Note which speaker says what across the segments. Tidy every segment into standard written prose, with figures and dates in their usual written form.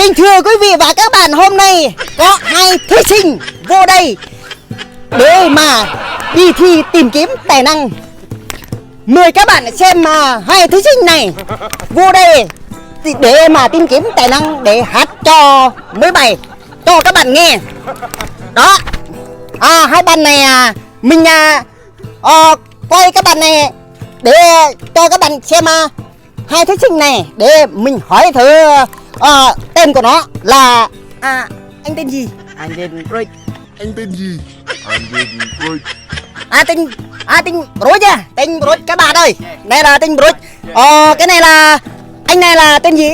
Speaker 1: Kính thưa quý vị và các bạn, hôm nay có hai thí sinh vô đây để mà đi thi tìm kiếm tài năng. Mời các bạn xem mà hai thí sinh này vô đây để mà tìm kiếm tài năng để hát cho mấy bài cho các bạn nghe. Đó. Hai bạn này mình quay các bạn này để cho các bạn xem hai thí sinh này để mình hỏi thử tên của nó là anh tên gì?
Speaker 2: Anh tên Brick.
Speaker 3: Anh tên gì? Anh tên Brick.
Speaker 1: Tên Brick nha, tên Brick các bạn ơi. Đây là tên Brick. Cái này là anh này là tên gì?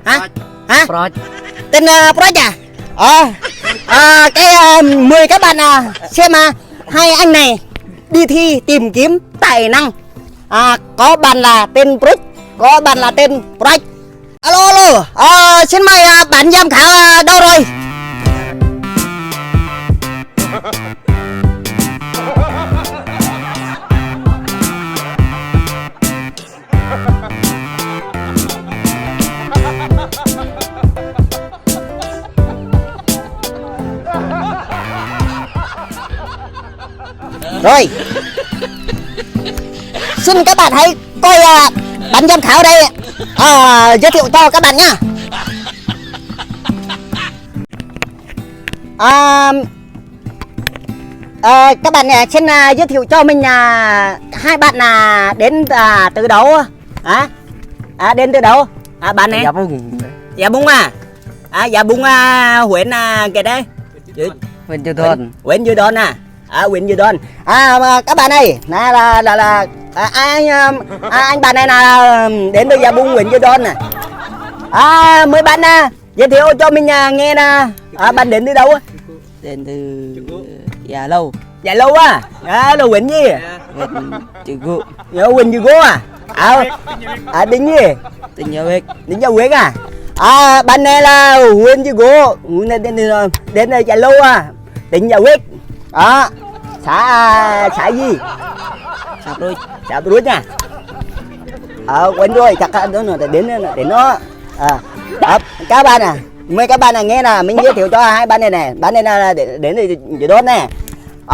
Speaker 1: Hả?
Speaker 2: Brick.
Speaker 1: Tên Brick mời các bạn xem hai anh này đi thi tìm kiếm tài năng. Có bạn là tên Brick, có bạn là tên Brick. Alo, xin mời bạn giám khảo đâu rồi? Rồi, xin các bạn hãy coi bạn giám khảo đây giới thiệu cho các bạn nhá. Các bạn xin giới thiệu cho mình hai bạn đến từ đâu? Đến từ đâu? Bạn này?
Speaker 2: Dạ Bung.
Speaker 1: Dạ Bung Dạ Bung huyện cái đấy.
Speaker 2: Huyện Dư Đôn.
Speaker 1: Huyện Dư Đôn huyện Dư Đôn. Các bạn ơi, là anh bạn này là đến từ Dạ Bung huyện Dư Đôn nè. Mời bạn giới thiệu cho mình nghe nè. Bạn đến từ đâu?
Speaker 2: Đến từ Dạ Lâu.
Speaker 1: Dạ Lâu là huyện gì?
Speaker 2: Huyện Chữ Gụ.
Speaker 1: Huyện Chữ Gụ Tính gì?
Speaker 2: Tỉnh Nhà Bích.
Speaker 1: Tính Nhà Bích bạn này là huyện Chữ Gụ, đến từ Dạ Lâu tỉnh Nhà Bích. Xã gì?
Speaker 2: Xã Bruch.
Speaker 1: Xã Bruch nha. Quên rồi, chắc đến nó. Các bạn mời các bạn nghe là mình giới thiệu cho hai bạn này. Bạn này là đến từ Chữ Đôn này.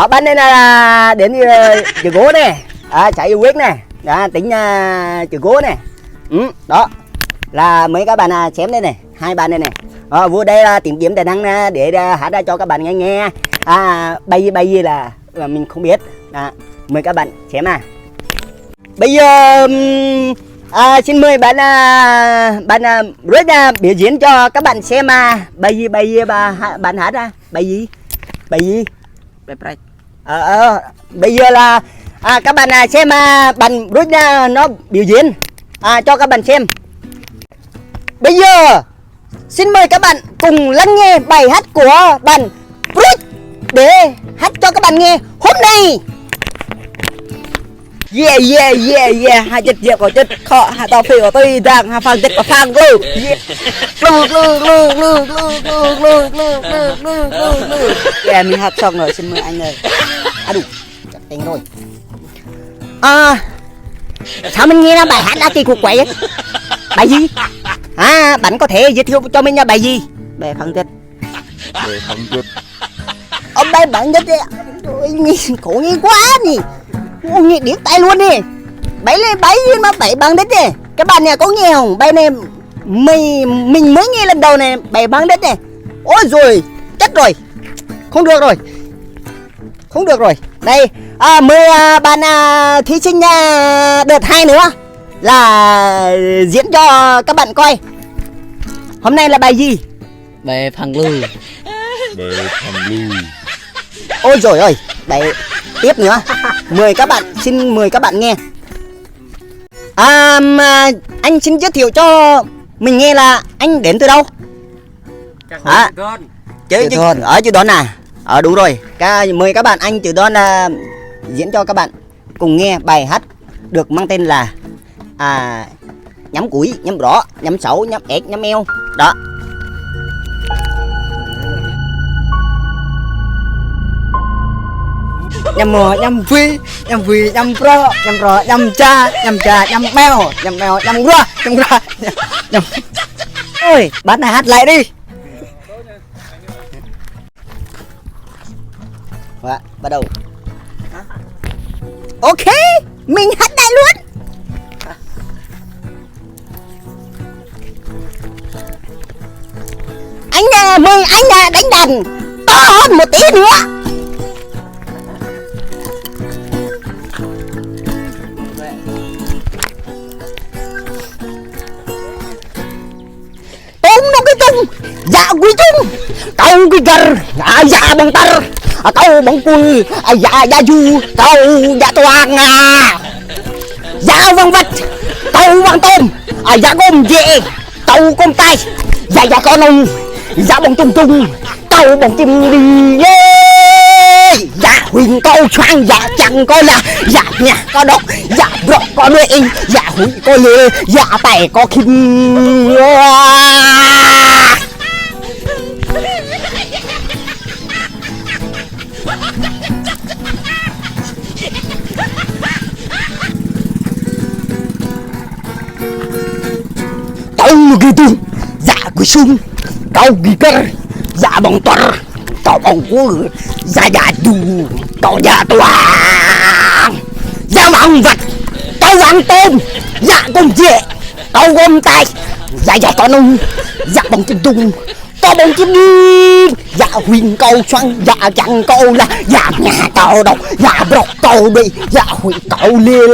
Speaker 1: Bạn này là đến từ Chữ Gỗ này. Xã Yêu Quyết này. Tỉnh Chữ Gỗ này. Đó là mấy các bạn xem đây này, hai bạn này này. Vô đây là tìm kiếm tài năng để hát ra cho các bạn nghe. Bài gì là mình không biết. Mời các bạn xem Bây giờ xin mời bạn Brick biểu diễn cho các bạn xem bài gì bạn hát bài gì?
Speaker 2: Bài Brick.
Speaker 1: Bây giờ là các bạn xem bạn Brick nó biểu diễn cho các bạn xem. Bây giờ xin mời các bạn cùng lắng nghe bài hát của bạn Brick để hát cho các bạn nghe hôm nay.
Speaker 2: Yeah. Hai chất diệp của chất khó, hai tàu phỉ của tôi đang hai phang chất của phang lưu. Yeah, mình hát xong rồi, xin mời anh ơi.
Speaker 1: Đủ, chắc tiếng rồi. Sao mình nghe bài hát đã kỳ cục quậy ấy? Bài gì? Bạn có thể giới thiệu cho mình bài gì?
Speaker 2: Bài phang chất.
Speaker 3: Bài phang chất.
Speaker 1: Bài phang chất đấy. Cổ nghe quá nhỉ. Nghe điếc tay luôn đi. Bấy gì mà bảy bằng đất đi. Các bạn này có nghe không? Bài này mình mới nghe lần đầu này, bảy bằng đất này. Ôi rồi, chết rồi. Không được rồi. Đây, mời bạn thí sinh đợt 2 nữa là diễn cho các bạn coi. Hôm nay là bài gì?
Speaker 2: Bài phang lưu.
Speaker 3: Bài phang lưu.
Speaker 1: Ôi rồi ơi, bài tiếp nữa. Xin mời các bạn nghe. Anh xin giới thiệu cho mình nghe là anh đến từ đâu? Chữ Đôn đúng rồi. Mời các bạn anh Chữ Đôn diễn cho các bạn cùng nghe bài hát được mang tên là nhắm củi, nhắm rõ, nhắm xấu, nhắm ếch, nhắm eo. Đó.
Speaker 2: Nhằm mò, nhằm phi, nhằm pro, nhằm cha, nhằm mèo, nhằm ra, nhằm Ôi, bạn này hát lại đi.
Speaker 1: Và bắt đầu.
Speaker 2: Ok, mình hát lại luôn.
Speaker 1: Anh nè, mời anh nè đánh đàn to hơn một tí nữa. Tung nó cái tung, dạ quy tung, tao quy cờ, dạ bằng tờ, tao bằng cùi, dạ du, tao dạ toàn dạ văng vặt, tao bằng tôm, dạ gom dễ, tao gom tay, dạ con ông, dạ bằng tung tung, tao bằng tim đi yeah. Dạ huỳnh câu choang, dạ chẳng có là, dạ nhà có độc, dạ rộng có nuôi, dạ hủy có lê, dạ tay có khinh. Tao ghi tung, dạ quy sung, tao ghi cờ, dạ bằng tờ, tao bằng cùi, dạ du, tao dạ toàn, dạ bằng vật, tao bằng tôm, dạ con dễ, tao gom tay, dạ con ông, dạ bằng chim tung, tao bằng chim đi, dạ huỳnh câu xoăn, dạ chẳng câu là, dạ nhà tao độc, dạ bọc tao đi, dạ huỳnh câu liê.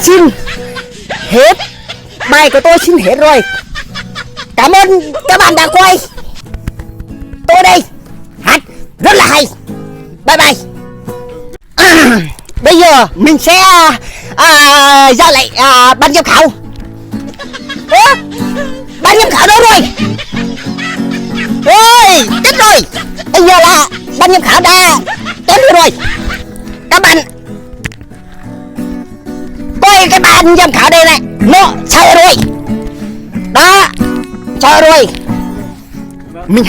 Speaker 1: Xin hết, bài của tôi xin hết rồi. Cảm ơn các bạn đã quay. Tôi đây hát rất là hay. Bye bye. Bây giờ mình sẽ giao lại ban giám khảo. Ban giám khảo đâu rồi? Ôi chết rồi. Bây giờ là ban giám khảo đã đến rồi. Các bạn coi cái ban giám khảo đây này, nó sai rồi đó, sai rồi. Mình